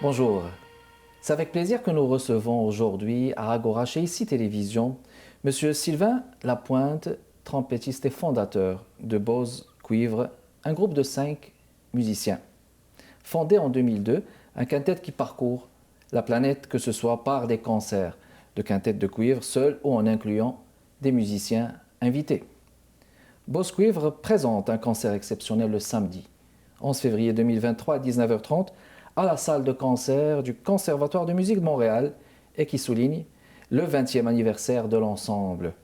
Bonjour, c'est avec plaisir que nous recevons aujourd'hui à Agora chez ICI Télévision M. Sylvain Lapointe, trompettiste et fondateur de Bose Cuivre, un groupe de 5 musiciens. Fondé en 2002, un quintet qui parcourt la planète, que ce soit par des concerts de quintet de cuivre seul ou en incluant des musiciens invités. Bose Cuivre présente un concert exceptionnel le samedi 11 février 2023 à 19h30 à la salle de concert du Conservatoire de musique de Montréal et qui souligne le 20e anniversaire de l'ensemble,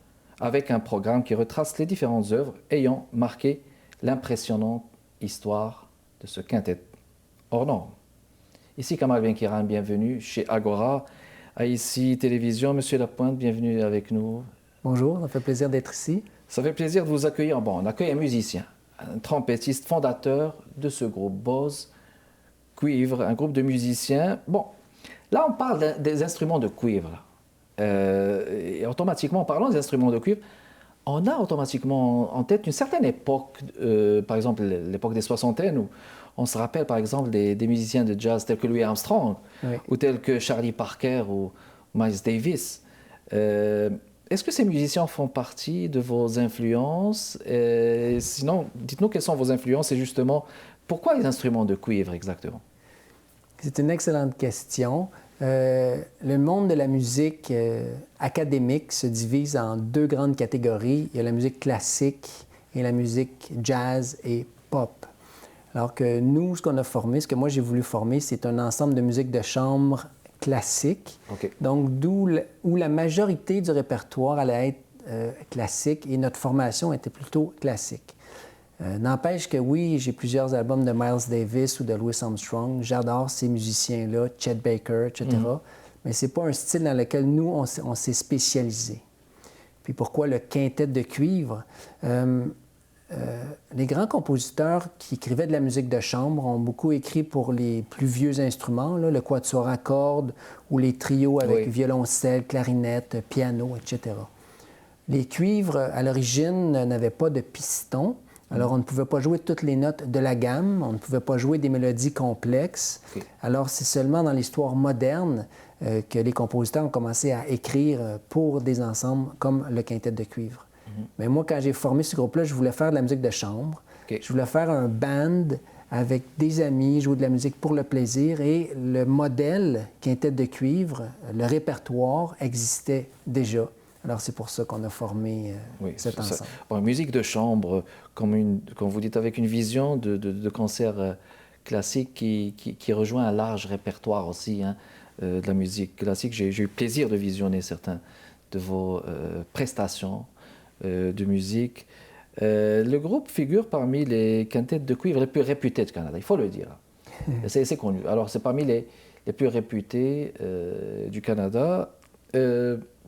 avec un programme qui retrace les différentes œuvres ayant marqué l'impressionnante histoire de ce quintet hors norme. Ici Kamal Benkiran, bienvenue chez Agora, à ICI Télévision. Monsieur Lapointe, bienvenue avec nous. Bonjour, ça fait plaisir d'être ici. Ça fait plaisir de vous accueillir. Bon, on accueille un musicien, un trompettiste fondateur de ce groupe Bose Cuivre, un groupe de musiciens. Bon, là on parle des instruments de cuivre. Et automatiquement, en parlant des instruments de cuivre, on a automatiquement en tête une certaine époque, par exemple l'époque des soixantaines, où on se rappelle par exemple des musiciens de jazz tels que Louis Armstrong, oui, ou tels que Charlie Parker ou Miles Davis. Est-ce que ces musiciens font partie de vos influences? Sinon, dites-nous quelles sont vos influences et justement, pourquoi les instruments de cuivre exactement? C'est une excellente question. Le monde de la musique académique se divise en deux grandes catégories. Il y a la musique classique et la musique jazz et pop. Alors que nous, ce qu'on a formé, ce que moi j'ai voulu former, c'est un ensemble de musique de chambre classique. Okay. Donc, où la majorité du répertoire allait être classique et notre formation était plutôt classique. N'empêche que oui, j'ai plusieurs albums de Miles Davis ou de Louis Armstrong. J'adore ces musiciens-là, Chet Baker, etc. Mais ce n'est pas un style dans lequel nous, on s'est spécialisé. Puis pourquoi le quintet de cuivre? Les grands compositeurs qui écrivaient de la musique de chambre ont beaucoup écrit pour les plus vieux instruments, là, le quatuor à cordes ou les trios avec violoncelle, clarinette, piano, etc. Les cuivres, à l'origine, n'avaient pas de piston. Alors, on ne pouvait pas jouer toutes les notes de la gamme, on ne pouvait pas jouer des mélodies complexes. Okay. Alors, c'est seulement dans l'histoire moderne que les compositeurs ont commencé à écrire pour des ensembles comme le quintet de cuivre. Mais moi, quand j'ai formé ce groupe-là, je voulais faire de la musique de chambre. Okay. Je voulais faire un band avec des amis, jouer de la musique pour le plaisir. Et le modèle quintet de cuivre, le répertoire existait déjà. Alors, c'est pour ça qu'on a formé cet ensemble. Bon, musique de chambre, comme vous dites, avec une vision de concert classique qui rejoint un large répertoire aussi de la musique classique. J'ai eu plaisir de visionner certains de vos prestations de musique. Le groupe figure parmi les quintettes de cuivre les plus réputés du Canada, il faut le dire. C'est connu. Alors, c'est parmi les plus réputés du Canada.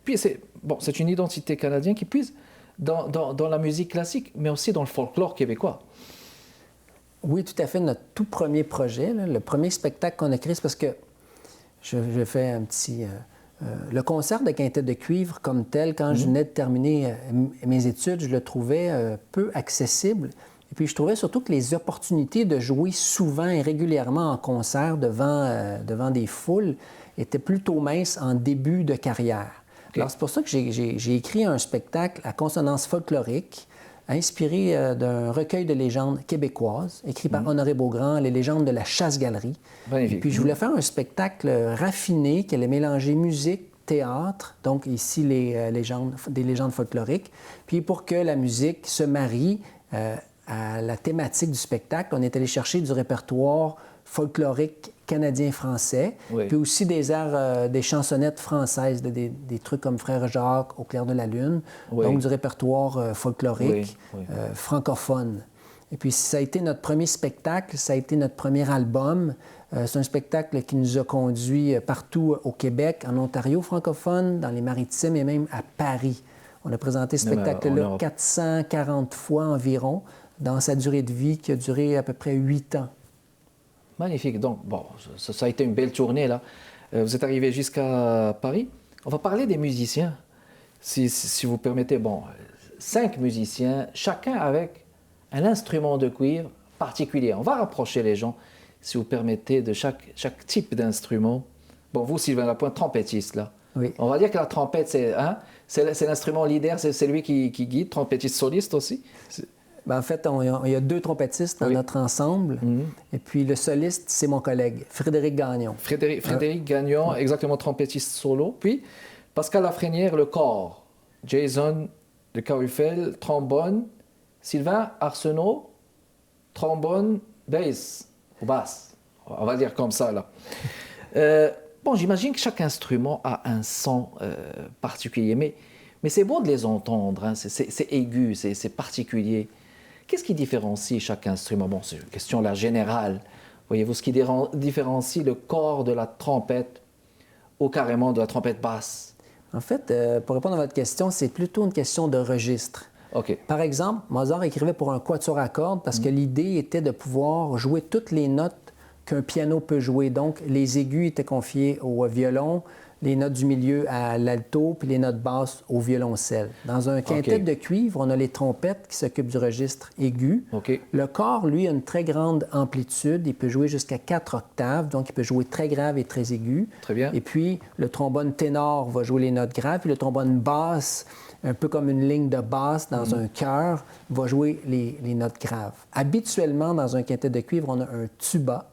Puis c'est une identité canadienne qui puise dans la musique classique, mais aussi dans le folklore québécois. Oui, tout à fait. Notre tout premier projet, là, le premier spectacle qu'on a créé, c'est parce que je fais un petit... le concert de quintet de cuivre comme tel, quand je venais de terminer mes études, je le trouvais peu accessible. Et puis je trouvais surtout que les opportunités de jouer souvent et régulièrement en concert devant des foules étaient plutôt minces en début de carrière. Okay. Alors, c'est pour ça que j'ai écrit un spectacle à consonance folklorique, inspiré d'un recueil de légendes québécoises, écrit par Honoré Beaugrand, les légendes de la chasse-galerie. Et puis, je voulais faire un spectacle raffiné qui allait mélanger musique, théâtre, donc ici des légendes folkloriques. Puis, pour que la musique se marie à la thématique du spectacle, on est allé chercher du répertoire folklorique canadien-français, puis aussi des airs, des chansonnettes françaises, des trucs comme Frère Jacques, Au clair de la lune, donc du répertoire folklorique francophone. Et puis ça a été notre premier spectacle, ça a été notre premier album. C'est un spectacle qui nous a conduits partout au Québec, en Ontario francophone, dans les Maritimes et même à Paris. On a présenté ce spectacle-là 440 fois environ, dans sa durée de vie qui a duré à peu près 8 ans. Magnifique. Donc, bon, ça a été une belle tournée, là. Vous êtes arrivé jusqu'à Paris. On va parler des musiciens, si vous permettez. Bon, 5 musiciens, chacun avec un instrument de cuivre particulier. On va rapprocher les gens. si vous permettez, de chaque type d'instrument. Bon, vous, Sylvain Lapointe, trompettiste, là. Oui. On va dire que la trompette, c'est l'instrument leader, c'est lui qui guide, trompettiste soliste aussi. Ben, en fait, il y a 2 trompettistes dans notre ensemble. Et puis le soliste, c'est mon collègue, Frédéric Gagnon. Frédéric Gagnon, exactement, trompettiste solo. Puis Pascal Lafrenière, le corps. Jason de Carufel, trombone. Sylvain Arsenault, trombone, bass, ou basse. On va dire comme ça, là. Bon, j'imagine que chaque instrument a un son particulier, mais c'est beau de les entendre, hein. C'est aigu, c'est particulier. Qu'est-ce qui différencie chaque instrument? Bon, c'est une question là générale. Voyez-vous, ce qui différencie le corps de la trompette ou carrément de la trompette basse? En fait, pour répondre à votre question, c'est plutôt une question de registre. OK. Par exemple, Mozart écrivait pour un quatuor à cordes parce que l'idée était de pouvoir jouer toutes les notes qu'un piano peut jouer. Donc, les aigus étaient confiés au violon, les notes du milieu à l'alto, puis les notes basses au violoncelle. Dans un quintet de cuivre, on a les trompettes qui s'occupent du registre aigu. OK. Le corps, lui, a une très grande amplitude. Il peut jouer jusqu'à 4 octaves, donc il peut jouer très grave et très aigu. Très bien. Et puis, le trombone ténor va jouer les notes graves, puis le trombone basse, un peu comme une ligne de basse dans un chœur, va jouer les notes graves. Habituellement, dans un quintet de cuivre, on a un tuba.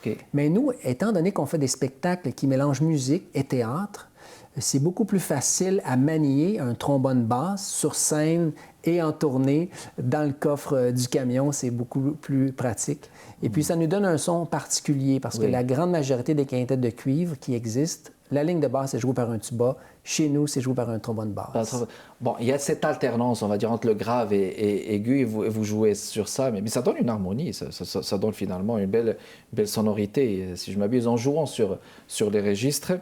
Okay. Mais nous, étant donné qu'on fait des spectacles qui mélangent musique et théâtre, c'est beaucoup plus facile à manier un trombone basse sur scène et en tournée dans le coffre du camion. C'est beaucoup plus pratique. Et puis, ça nous donne un son particulier parce que la grande majorité des quintets de cuivre qui existent, la ligne de basse est jouée par un tuba. Chez nous, c'est joué par un trombone basse. Bon, il y a cette alternance, on va dire, entre le grave et aigu, et vous jouez sur ça, mais ça donne une harmonie, ça donne finalement une belle sonorité, si je m'abuse, en jouant sur les registres.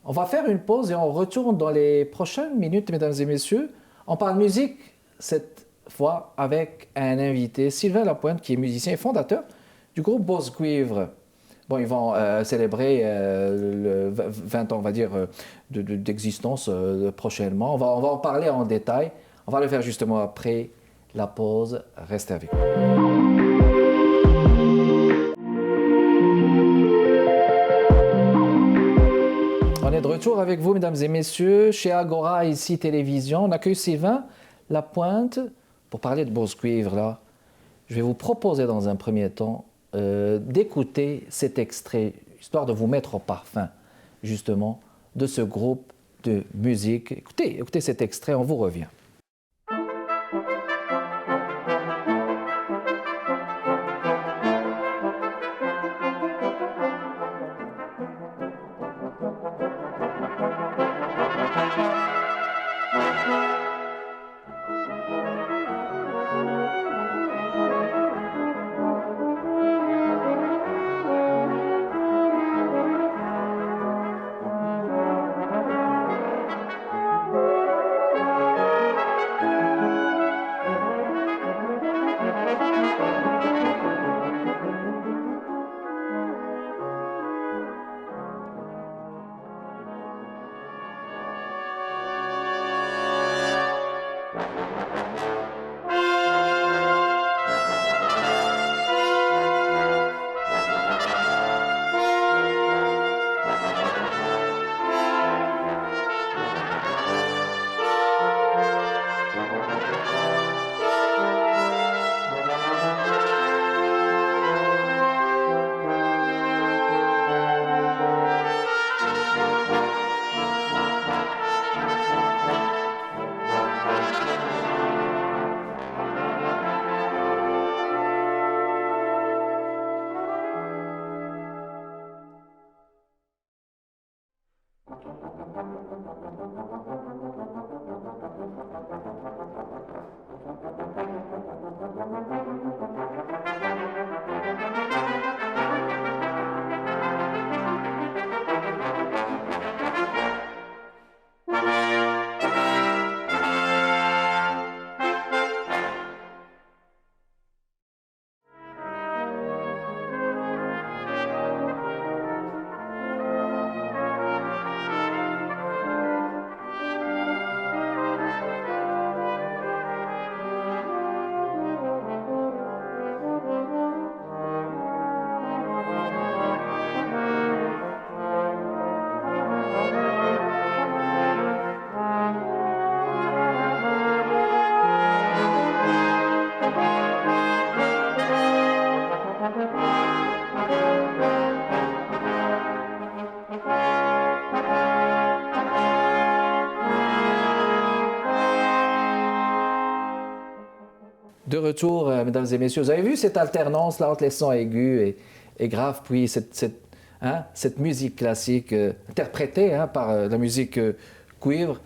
On va faire une pause et on retourne dans les prochaines minutes, mesdames et messieurs. On parle musique, cette fois avec un invité, Sylvain Lapointe, qui est musicien et fondateur du groupe Bose Cuivre. Bon, ils vont célébrer le 20 ans, on va dire, d'existence prochainement. On va en parler en détail. On va le faire justement après la pause. Restez avec nous. On est de retour avec vous, mesdames et messieurs, chez Agora, ici Télévision. On accueille Sylvain Lapointe pour parler de Bose Cuivre, là. Je vais vous proposer dans un premier temps d'écouter cet extrait, histoire de vous mettre au parfum, justement, de ce groupe de musique. Écoutez cet extrait, on vous revient. De retour, mesdames et messieurs, vous avez vu cette alternance là entre les sons aigus et graves, puis cette musique classique interprétée par la musique cuivre,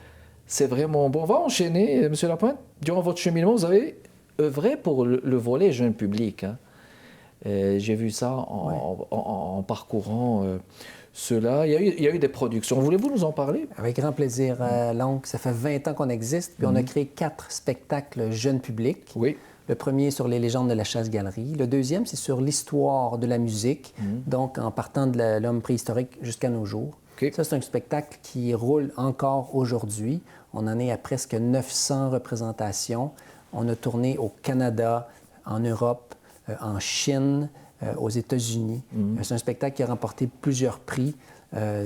c'est vraiment bon. On va enchaîner, Monsieur Lapointe. Durant votre cheminement, vous avez œuvré pour le volet jeune public. J'ai vu ça en parcourant cela. Il y a eu des productions. Voulez-vous nous en parler? Avec grand plaisir, l'oncle. Ça fait 20 ans qu'on existe, puis on a créé 4 spectacles jeunes publics. Oui. Le premier sur les légendes de la chasse-galerie. Le deuxième, c'est sur l'histoire de la musique, donc en partant de l'homme préhistorique jusqu'à nos jours. Okay. Ça, c'est un spectacle qui roule encore aujourd'hui. On en est à presque 900 représentations. On a tourné au Canada, en Europe, en Chine, aux États-Unis. C'est un spectacle qui a remporté plusieurs prix.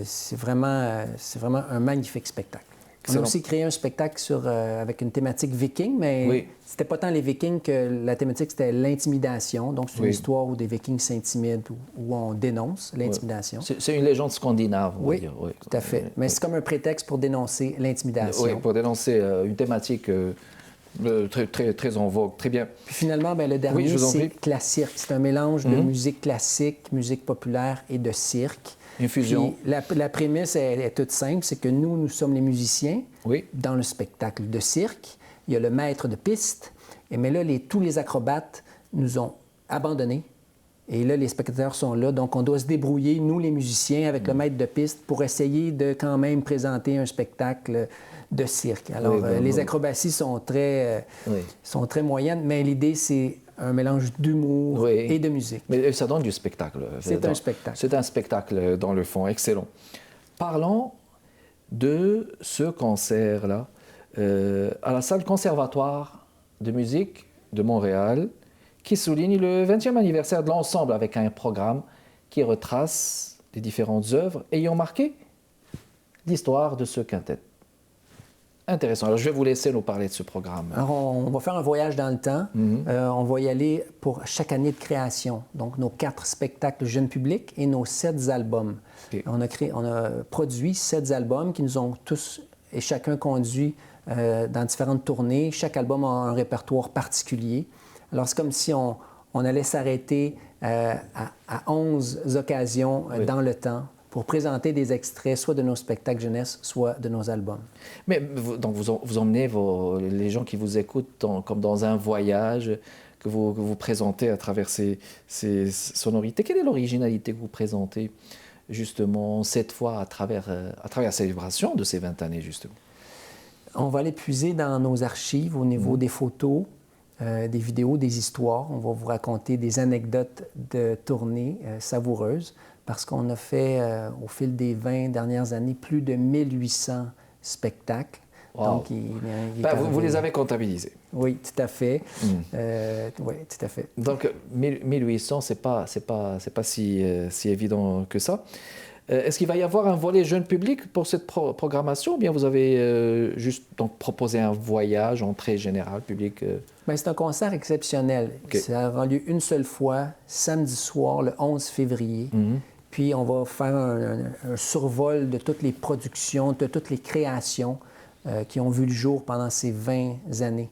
C'est vraiment un magnifique spectacle. Excellent. On a aussi créé un spectacle avec une thématique viking, mais c'était pas tant les vikings que la thématique, c'était l'intimidation. Donc, c'est une histoire où des vikings s'intimident, où on dénonce l'intimidation. C'est une légende scandinave, on va oui, dire. Oui, tout à fait. Mais c'est comme un prétexte pour dénoncer l'intimidation. Oui, pour dénoncer une thématique très en vogue. Très bien. Puis finalement, le dernier, c'est Classirque. C'est un mélange de musique classique, musique populaire et de cirque. Une fusion. Puis la prémisse est toute simple, c'est que nous sommes les musiciens dans le spectacle de cirque. Il y a le maître de piste, mais là, tous les acrobates nous ont abandonnés. Et là, les spectateurs sont là, donc on doit se débrouiller, nous les musiciens, avec le maître de piste, pour essayer de quand même présenter un spectacle de cirque. Alors, les acrobaties sont très moyennes, mais l'idée, c'est un mélange d'humour et de musique. Mais ça donne du spectacle. C'est un spectacle. C'est un spectacle dans le fond. Excellent. Parlons de ce concert-là à la salle Conservatoire de musique de Montréal qui souligne le 20e anniversaire de l'ensemble avec un programme qui retrace les différentes œuvres ayant marqué l'histoire de ce quintet. Intéressant. Alors, je vais vous laisser nous parler de ce programme. Alors, on va faire un voyage dans le temps. On va y aller pour chaque année de création. Donc, nos 4 spectacles jeunes publics et nos 7 albums. Okay. On a produit 7 albums qui nous ont tous et chacun conduit dans différentes tournées. Chaque album a un répertoire particulier. Alors, c'est comme si on allait s'arrêter à 11 occasions dans le temps pour présenter des extraits, soit de nos spectacles jeunesse, soit de nos albums. Mais donc vous emmenez les gens qui vous écoutent comme dans un voyage que vous présentez à travers ces sonorités. Quelle est l'originalité que vous présentez justement cette fois à travers la célébration de ces 20 années justement? On va aller puiser dans nos archives au niveau des photos, des vidéos, des histoires. On va vous raconter des anecdotes de tournées savoureuses. Parce qu'on a fait, au fil des 20 dernières années, plus de 1800 spectacles. Wow. Donc, vous les avez comptabilisés? Oui, tout à fait. Oui, tout à fait. Donc, 1800, c'est pas si évident que ça. Est-ce qu'il va y avoir un volet jeune public pour cette programmation ou bien vous avez juste donc, proposé un voyage en très général, public? C'est un concert exceptionnel. Okay. Ça aura lieu une seule fois, samedi soir, le 11 février. Puis on va faire un survol de toutes les productions, de toutes les créations qui ont vu le jour pendant ces 20 années.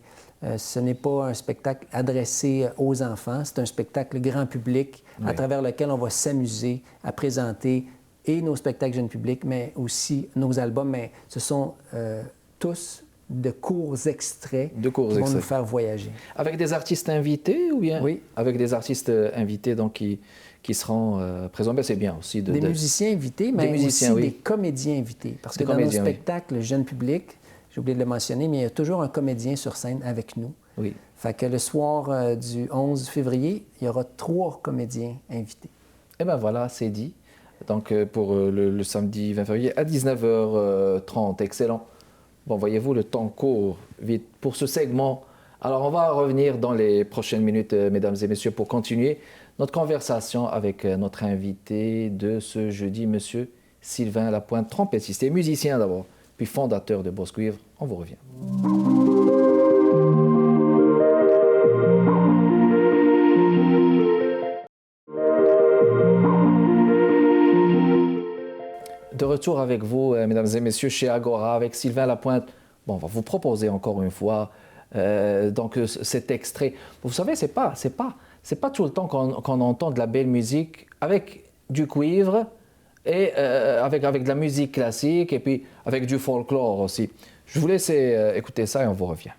Ce n'est pas un spectacle adressé aux enfants, c'est un spectacle grand public à travers lequel on va s'amuser à présenter et nos spectacles jeunes publics, mais aussi nos albums. Mais ce sont tous de courts extraits qui vont nous faire voyager. Avec des artistes invités ou bien? Oui. Avec des artistes invités donc qui seront présents. C'est bien aussi. Des musiciens invités, mais aussi des comédiens invités. Parce que dans nos spectacles jeunes publics, j'ai oublié de le mentionner, mais il y a toujours un comédien sur scène avec nous. Oui. Fait que le soir du 11 février, il y aura 3 comédiens invités. Eh bien voilà, c'est dit. Donc pour le samedi 20 février à 19h30. Excellent. Bon, voyez-vous, le temps court vite pour ce segment. Alors, on va revenir dans les prochaines minutes, mesdames et messieurs, pour continuer notre conversation avec notre invité de ce jeudi, monsieur Sylvain Lapointe, trompettiste et musicien d'abord, puis fondateur de Boss Cuivre. On vous revient. de retour avec vous, mesdames et messieurs, chez Agora, avec Sylvain Lapointe. Bon, on va vous proposer encore une fois donc cet extrait. Vous savez, c'est pas tout le temps qu'on entend de la belle musique avec du cuivre et avec de la musique classique et puis avec du folklore aussi. Je vous laisse écouter ça et on vous revient.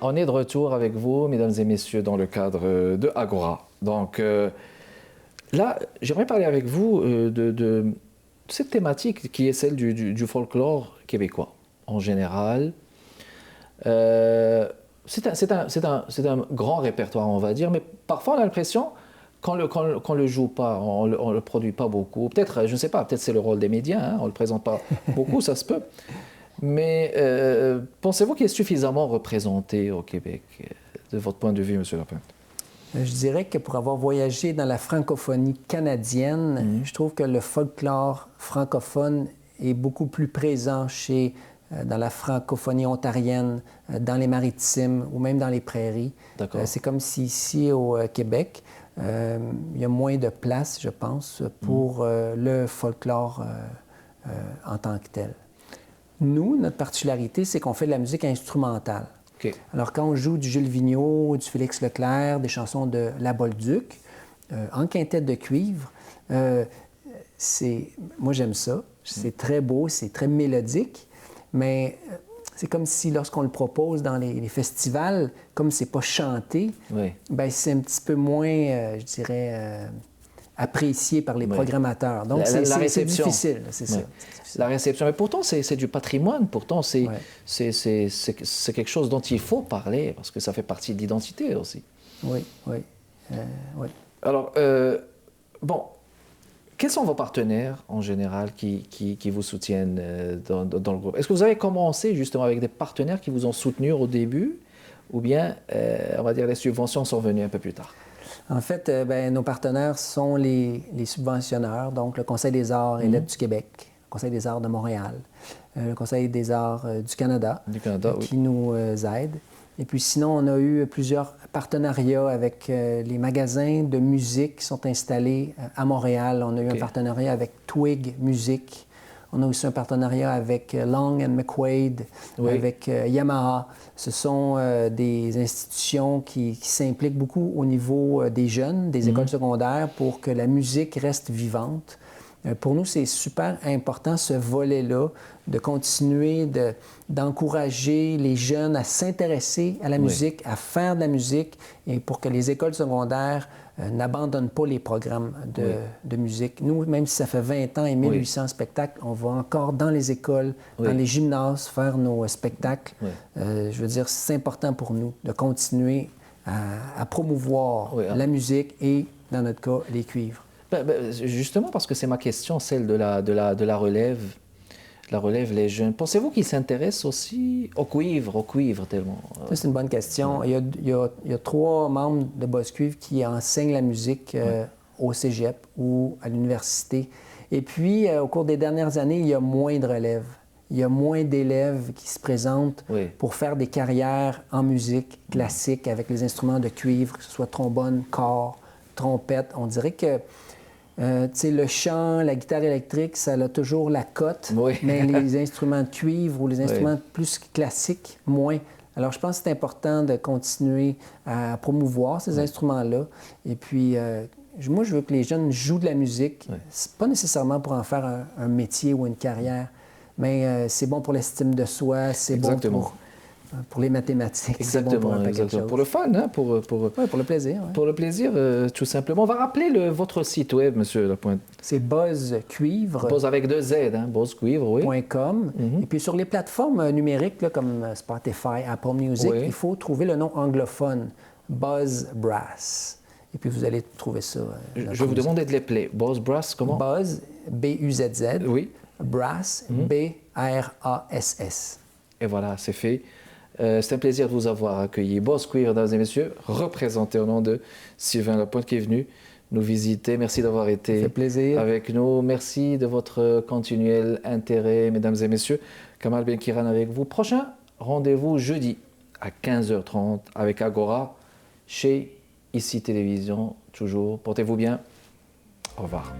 On est de retour avec vous, mesdames et messieurs, dans le cadre de Agora. Donc là, j'aimerais parler avec vous de cette thématique qui est celle du folklore québécois en général. C'est un grand répertoire, on va dire, mais parfois on a l'impression qu'on le joue pas, on le produit pas beaucoup. Peut-être, je ne sais pas, peut-être c'est le rôle des médias, hein, on le présente pas beaucoup, ça se peut. Mais pensez-vous qu'il est suffisamment représenté au Québec, de votre point de vue, M. Lapointe? Je dirais que pour avoir voyagé dans la francophonie canadienne, je trouve que le folklore francophone est beaucoup plus présent dans la francophonie ontarienne, dans les maritimes ou même dans les prairies. C'est comme si ici au Québec, il y a moins de place, je pense, pour le folklore en tant que tel. Nous, notre particularité, c'est qu'on fait de la musique instrumentale. Okay. Alors, quand on joue du Jules Vigneault, du Félix Leclerc, des chansons de La Bolduc, en quintette de cuivre, moi, j'aime ça. C'est très beau, c'est très mélodique, mais c'est comme si, lorsqu'on le propose dans les festivals, comme c'est pas chanté, ben, c'est un petit peu moins, je dirais, apprécié par les programmateurs. Donc, c'est difficile, c'est ça. La réception, mais pourtant, c'est du patrimoine. Pourtant, c'est quelque chose dont il faut parler, parce que ça fait partie de l'identité aussi. Oui. Alors, bon, quels sont vos partenaires, en général, qui vous soutiennent dans le groupe? Est-ce que vous avez commencé, justement, avec des partenaires qui vous ont soutenu au début, ou bien, on va dire, les subventions sont venues un peu plus tard? En fait, nos partenaires sont les subventionneurs, donc le Conseil des arts et lettres du Québec, le Conseil des arts de Montréal, le Conseil des arts du Canada, qui nous aident. Et puis sinon, on a eu plusieurs partenariats avec les magasins de musique qui sont installés à Montréal. On a eu un partenariat avec Twig Music. On a aussi un partenariat avec Long & McQuaid, avec Yamaha. Ce sont des institutions qui s'impliquent beaucoup au niveau des jeunes, des écoles secondaires, pour que la musique reste vivante. Pour nous, c'est super important, ce volet-là, de continuer d'encourager les jeunes à s'intéresser à la musique, à faire de la musique, et pour que les écoles secondaires n'abandonnent pas les programmes de musique. Nous, même si ça fait 20 ans et 1800 spectacles, on va encore dans les écoles, dans les gymnases, faire nos spectacles. Je veux dire, c'est important pour nous de continuer à promouvoir la musique et, dans notre cas, les cuivres. Justement, parce que c'est ma question, celle de la relève. La relève, les jeunes. Pensez-vous qu'ils s'intéressent aussi au cuivre tellement? Ça, c'est une bonne question. Il y a 3 membres de Buzz Cuivre qui enseignent la musique au cégep ou à l'université. Et puis, au cours des dernières années, il y a moins de relève. Il y a moins d'élèves qui se présentent pour faire des carrières en musique classique avec les instruments de cuivre, que ce soit trombone, cor, trompette. On dirait que le chant, la guitare électrique, ça a toujours la cote, mais les instruments de cuivre ou les instruments plus classiques, moins. Alors, je pense que c'est important de continuer à promouvoir ces instruments-là. Et puis, moi, je veux que les jeunes jouent de la musique. C'est pas nécessairement pour en faire un métier ou une carrière, mais c'est bon pour l'estime de soi, c'est bon pour les mathématiques. Exactement, bon pour le fun, hein? Pour le plaisir. Pour le plaisir, tout simplement. On va rappeler votre site web, Monsieur Lapointe. C'est Buzz Cuivre. Buzz avec 2 Z, hein? Buzz Cuivre, .com. Et puis sur les plateformes numériques, là, comme Spotify, Apple Music, il faut trouver le nom anglophone, Buzz Brass. Et puis vous allez trouver ça. Je vais vous demander de l'épeler. Buzz Brass, comment? Buzz, B-U-Z-Z. Brass, B-R-A-S-S. Et voilà, c'est fait. C'est un plaisir de vous avoir accueilli. Buzz Cuivre, mesdames et messieurs, représenté au nom de Sylvain Lapointe qui est venu nous visiter. Merci d'avoir été avec nous. Merci de votre continuel intérêt, mesdames et messieurs. Kamal Benkiran avec vous. Prochain rendez-vous jeudi à 15h30 avec Agora chez ICI Télévision. Toujours, portez-vous bien. Au revoir.